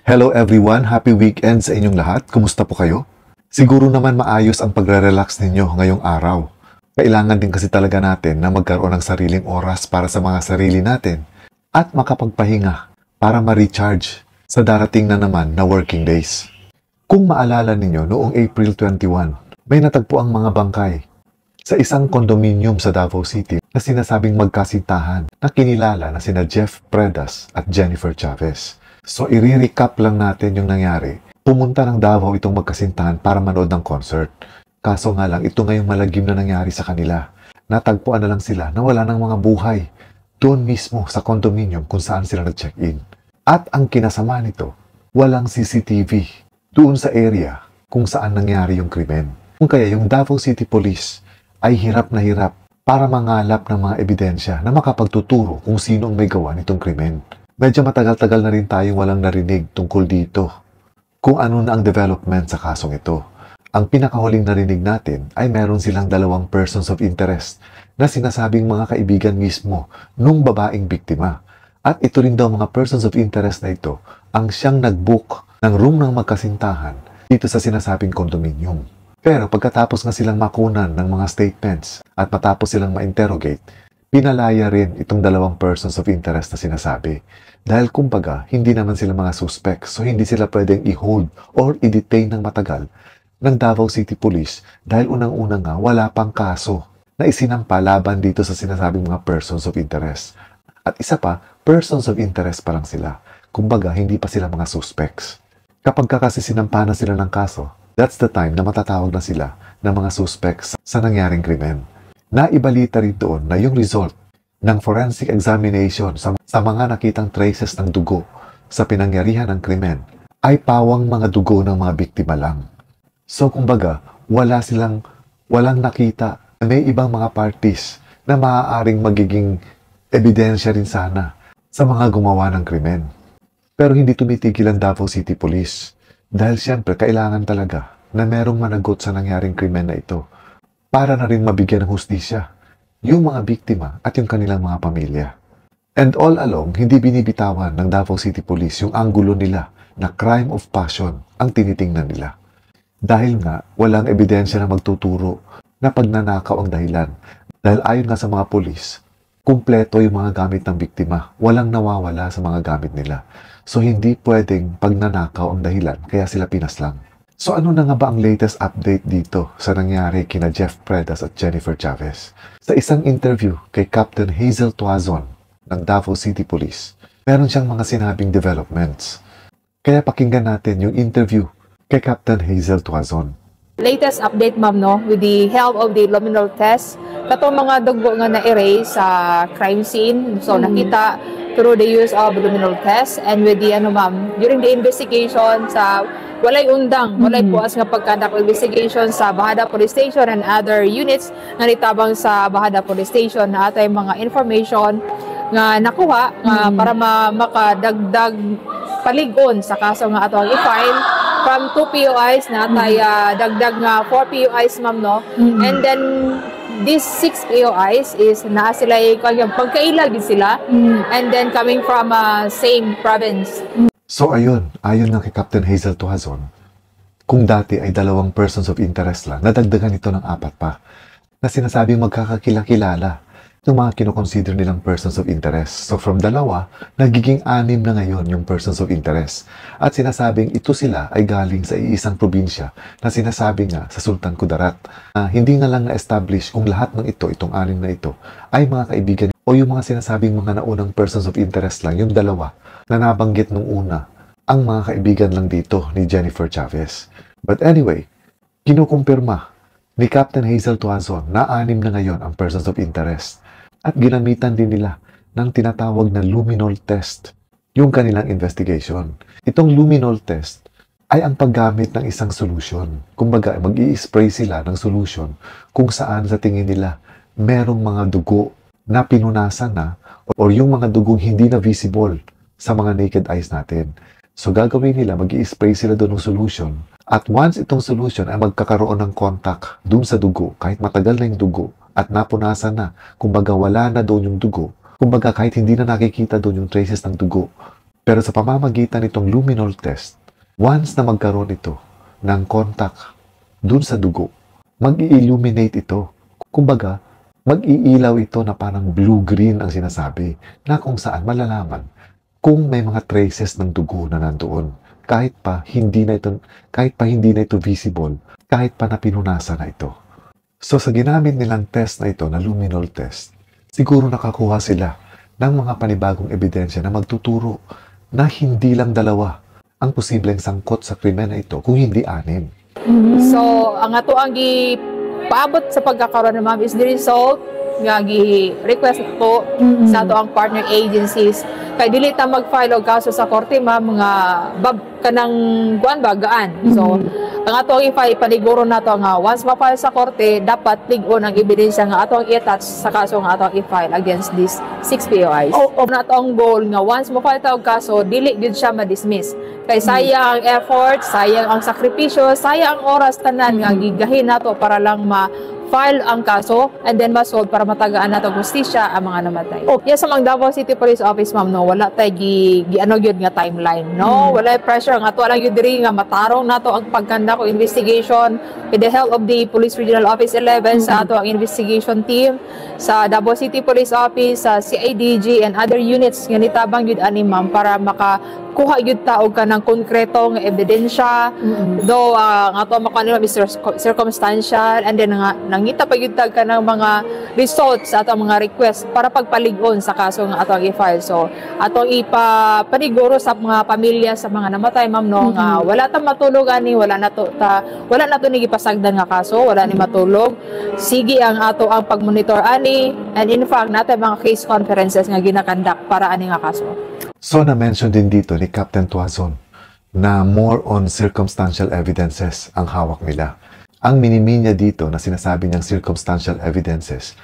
Hello everyone, happy weekend sa inyong lahat. Kumusta po kayo? Siguro naman maayos ang pagre-relax ninyo ngayong araw. Kailangan din kasi talaga natin na magkaroon ng sariling oras para sa mga sarili natin at makapagpahinga para ma-recharge sa darating na naman na working days. Kung maalala ninyo, noong April 21, may natagpo ang mga bangkay sa isang kondominium sa Davao City na sinasabing magkasintahan na kinilala na sina Jeff Predas at Jennifer Chavez. So, i-recap lang natin yung nangyari. Pumunta ng Davao itong magkasintahan para manood ng concert. Kaso nga lang, ito ngayong malagim na nangyari sa kanila. Natagpuan na lang sila na wala ng mga buhay doon mismo sa condominium kung saan sila nag-check-in. At ang kinasama nito, walang CCTV doon sa area kung saan nangyari yung krimen. Kung kaya yung Davao City Police ay hirap na hirap para mangalap ng mga ebidensya na makapagtuturo kung sino ang may gawa nitong krimen. Medyo matagal-tagal na rin tayong walang narinig tungkol dito kung ano na ang development sa kasong ito. Ang pinakahuling narinig natin ay meron silang dalawang persons of interest na sinasabing mga kaibigan mismo nung babaeng biktima. At ito rin daw mga persons of interest na ito ang siyang nag-book ng room ng magkasintahan dito sa sinasabing condominium. Pero pagkatapos nga silang makunan ng mga statements at matapos silang ma-interrogate, pinalaya rin itong dalawang persons of interest na sinasabi. Dahil kumbaga, hindi naman sila mga suspects, so hindi sila pwedeng i-hold or i-detain ng matagal ng Davao City Police dahil unang-una nga wala pang kaso na isinampa laban dito sa sinasabing mga persons of interest. At isa pa, persons of interest pa lang sila. Kumbaga, hindi pa sila mga suspects. Kapag kasi sinampa na sila ng kaso, that's the time na matatawag na sila ng mga suspects sa nangyaring krimen. Naibalita rin doon na yung result ng forensic examination sa mga nakitang traces ng dugo sa pinangyarihan ng krimen ay pawang mga dugo ng mga biktima lang. So kumbaga, walang nakita na may ibang mga parties na maaaring magiging ebidensya rin sana sa mga gumawa ng krimen. Pero hindi tumitigil ang Davao City Police dahil siyempre kailangan talaga na merong managot sa nangyaring krimen na ito para na rin mabigyan ng hustisya yung mga biktima at yung kanilang mga pamilya. And all along, hindi binibitawan ng Davao City Police yung anggulo nila na crime of passion ang tinitingnan nila. Dahil nga, walang ebidensya na magtuturo na pagnanakaw ang dahilan. Dahil ayon nga sa mga pulis, kumpleto yung mga gamit ng biktima. Walang nawawala sa mga gamit nila. So hindi pwedeng pagnanakaw ang dahilan, kaya sila pinaslang. So ano na nga ba ang latest update dito sa nangyari kina Jeff Predas at Jennifer Chavez? Sa isang interview kay Captain Hazel Tuazon ng Davao City Police, meron siyang mga sinabing developments. Kaya pakinggan natin yung interview kay Captain Hazel Tuazon. Latest update, ma'am, no, with the help of the luminol test, katong mga dugo nga na-erase sa crime scene. So nakita through the use of luminol test and with the during the investigation sa walay undang, walay puas nga pagkandak investigation sa Bahada Police Station and other units nga nitabang sa Bahada Police Station na atay mga information nga nakuha para makadagdag paligon sa kaso nga ato ang i-file from 2 POIs na atay dagdag nga 4 POIs, ma'am, no? And then these 6 POIs is na sila pagkailag din sila and then coming from same province. So ayun, ayon nga kay Captain Hazel Tuazon, kung dati ay dalawang persons of interest lang, nadagdagan ito ng 4 pa, na sinasabing magkakakilala ng mga kinoconsider nilang persons of interest. So from 2, nagiging 6 na ngayon yung persons of interest. At sinasabing ito sila ay galing sa iisang probinsya na sinasabi nga sa Sultan Kudarat. Hindi na lang na-establish kung lahat ng itong 6 na ito ay mga kaibigan o yung mga sinasabing mga naunang persons of interest lang, yung 2 na nabanggit nung una, ang mga kaibigan lang dito ni Jennifer Chavez. But anyway, kinukumpirma ni Captain Hazel Tuazon na 6 na ngayon ang persons of interest. At ginamitan din nila ng tinatawag na luminol test, yung kanilang investigation. Itong luminol test ay ang paggamit ng isang solution. Kumbaga, mag-i-spray sila ng solution kung saan sa tingin nila merong mga dugo na pinunasan na or yung mga dugong hindi na visible sa mga naked eyes natin. So gagawin nila, mag-i-spray sila doon ng solution. At once itong solution ay magkakaroon ng contact doon sa dugo, kahit matagal na yung dugo, at napunasan na, kumbaga wala na doon yung dugo, kumbaga kahit hindi na nakikita doon yung traces ng dugo, Pero sa pamamagitan nitong luminol test, once na magkaroon ito ng contact dun sa dugo, mag-i-illuminate ito. Kumbaga, mag-iilaw ito na parang blue-green ang sinasabi na kung saan malalaman kung may mga traces ng dugo na nandoon kahit pa hindi na ito visible, kahit pa napinunasan na ito. So sa ginamit nilang test na ito na luminol test, siguro nakakuha sila ng mga panibagong ebidensya na magtuturo na hindi lang dalawa ang posibleng sangkot sa krimen na ito kung hindi 6. So, ang ato ang paabot sa pagkakaroon ng ma'am is the result nga gi-request ko sa ato ang partner agencies kay dili ta mag-file og kaso sa korte ma'am nga kanang kuan bagaan. So ang ato ang i-file paniguro nato nga once ma-file sa korte dapat lig-on ang ebidensya nga ato ang i-attach sa kaso nga ato ang i-file against these 6 POIs. Nato ang goal nga once ma-file ta og kaso dili gyud siya ma-dismiss. Kay sayang ang effort, sayang ang sakripisyo, sayang ang oras tanan nga gigahin nato para lang ma-file ang kaso and then ma-solve para matagaan nato hustisya ang mga namatay. Yes, sa Davao City Police Office ma'am no, wala tay giano gyud nga timeline, no? Wala pressure nga ato lang gyud diri nga matarong nato ang pagkanda ko investigation with the help of the Police Regional Office 11 sa ato ang investigation team sa Davao City Police Office, sa CIDG and other units nga nitabang gyud ani ma'am para makakuha gyud ta og kanang konkretong ebidensya. Though ang ato makanila is circumstantial and then nga nangita pa gyud ta kanang mga results sa ato mga request para pagpalig-on sa kaso nga ato ang i-file. So ato ipapaniguro sa mga pamilya sa mga namatay ma'am no nga wala ta matulog ani, wala na to ni gipasagdan nga kaso, wala ni matulog. Sige ang ato ang pagmonitor ani and in fact nato mga case conferences nga ginakandak para ani nga kaso. So na-mention din dito ni Captain Tuazon na more on circumstantial evidences ang hawak nila. Ang minimi niya dito na sinasabi niyang circumstantial evidences,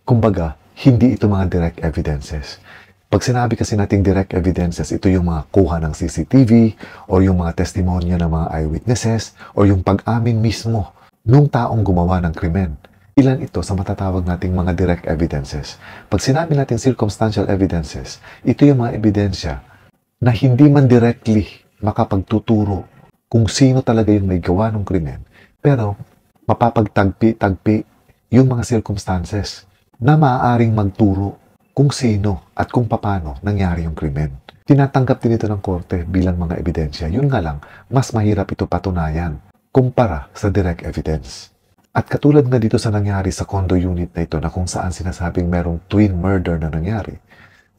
kumbaga, hindi ito mga direct evidences. Pag sinabi kasi nating direct evidences, ito yung mga kuha ng CCTV o yung mga testimonya ng mga eyewitnesses o yung pag-amin mismo nung taong gumawa ng krimen. Ilan ito sa matatawag nating mga direct evidences. Pag sinabi natin circumstantial evidences, ito yung mga ebidensya na hindi man directly makapagtuturo kung sino talaga yung may gawa ng krimen, pero mapapagtagpi-tagpi yung mga circumstances na maaaring magturo kung sino at kung paano nangyari yung krimen. Tinatanggap din ito ng korte bilang mga ebidensya. Yun nga lang, mas mahirap ito patunayan kumpara sa direct evidence. At katulad nga dito sa nangyari sa condo unit na ito na kung saan sinasabing merong twin murder na nangyari,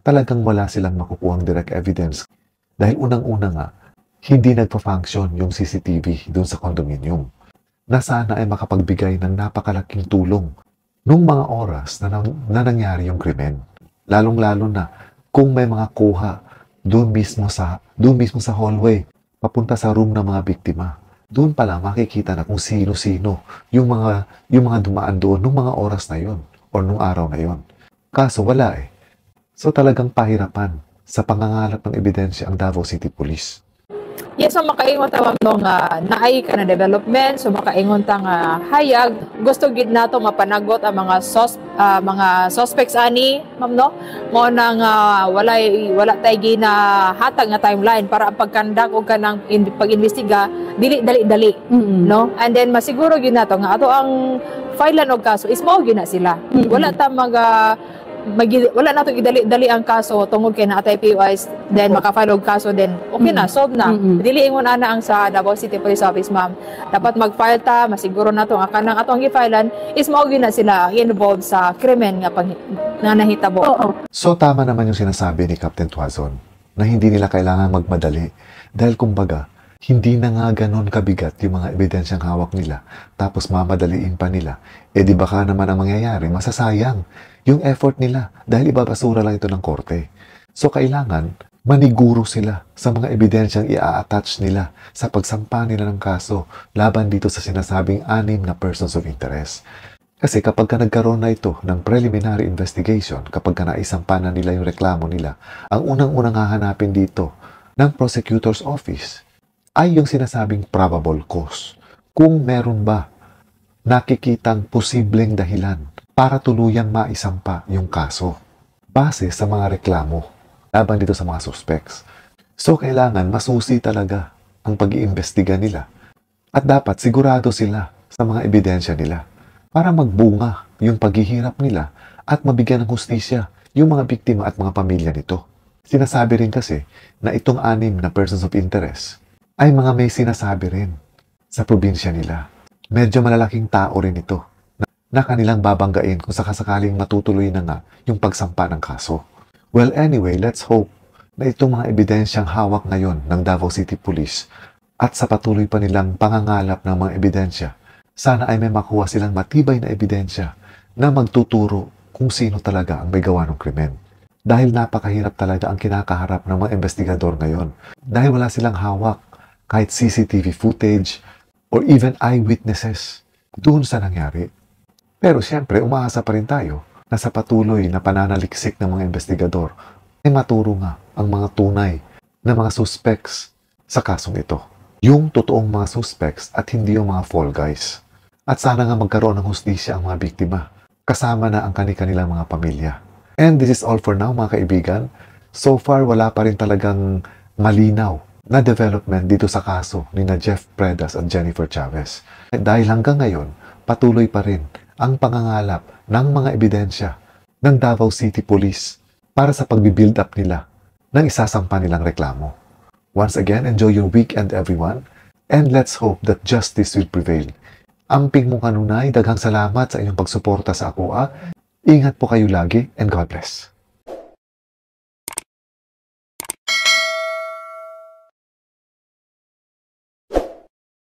talagang wala silang makukuhang direct evidence dahil unang-una nga, hindi nagpa-function yung CCTV doon sa condominium na sana ay makapagbigay ng napakalaking tulong nung mga oras na nangyari yung krimen. Lalong-lalo na kung may mga kuha doon mismo sa hallway papunta sa room ng mga biktima. Doon pala makikita na kung sino-sino yung mga dumaan doon nung mga oras na yon o nung araw na yon. Kaso wala eh. So talagang pahirapan sa pangangalap ng ebidensya ang Davao City Police. Yes, so makaingon ta ma'am nga naay ka na development, so makaingon ta nga hayag gusto gid nato mapanagot ang mga suspects ani ma'am no mo nang wala tay ginahatag nga timeline para ang pagkandak og kanang pag-imbestiga dili dali no, and then masiguro gid nato nga ato ang filean og kaso is mao gina sila. Wala ta wala nato gidali ang kaso tungod kay naatay POIs then makafile og kaso then okay na, solve na. Dili ingon ana ang sa Davao City Police Office ma'am. Dapat mag-file ta, masiguro nato nga kanang atong gi-filean is mao na sila involved sa krimen nga nahitabo. So tama naman yung sinasabi ni Captain Tuazon na hindi nila kailangan magmadali dahil kumbaga hindi na nga ganon kabigat yung mga ebidensyang hawak nila tapos mamadaliin pa nila. Di baka naman ang mangyayari, masasayang yung effort nila dahil ibabasura lang ito ng korte. So kailangan maniguro sila sa mga ebidensyang i-attach nila sa pagsampa nila ng kaso laban dito sa sinasabing 6 na persons of interest. Kasi kapag ka nagkaroon na ito ng preliminary investigation, kapag ka naisampa na nila yung reklamo nila, ang unang-unang hahanapin dito ng prosecutor's office ay yung sinasabing probable cause. Kung meron ba nakikitang posibleng dahilan para tuluyang maisampa yung kaso base sa mga reklamo laban dito sa mga suspects. So, kailangan masusi talaga ang pag-iimbestiga nila. At dapat sigurado sila sa mga ebidensya nila para magbunga yung paghihirap nila at mabigyan ng hustisya yung mga biktima at mga pamilya nito. Sinasabi rin kasi na itong 6 na persons of interest ay mga may sinasabi rin sa probinsya nila. Medyo malalaking tao rin ito na kanilang babanggain kung sakasakaling matutuloy na nga yung pagsampa ng kaso. Well, anyway, let's hope na itong mga ebidensyang hawak ngayon ng Davao City Police at sa patuloy pa nilang pangangalap ng mga ebidensya, sana ay may makuha silang matibay na ebidensya na magtuturo kung sino talaga ang may gawa ng krimen. Dahil napakahirap talaga ang kinakaharap ng mga investigador ngayon. Dahil wala silang hawak kahit CCTV footage or even eyewitnesses doon sa nangyari. Pero siyempre, umaasa pa rin tayo na sa patuloy na pananaliksik ng mga investigador ay maturo nga ang mga tunay na mga suspects sa kasong ito. Yung totoong mga suspects at hindi yung mga fall guys. At sana nga magkaroon ng hustisya ang mga biktima, kasama na ang kanilang mga pamilya. And this is all for now mga kaibigan. So far, wala pa rin talagang malinaw na development dito sa kaso ni na Jeff Predas at Jennifer Chavez. Dahil hanggang ngayon, patuloy pa rin ang pangangalap ng mga ebidensya ng Davao City Police para sa pagbibuild up nila ng isasampa nilang reklamo. Once again, enjoy your weekend everyone, and let's hope that justice will prevail. Amping mo kanunay, daghang salamat sa inyong pagsuporta sa Ako. Ingat po kayo lagi, and God bless.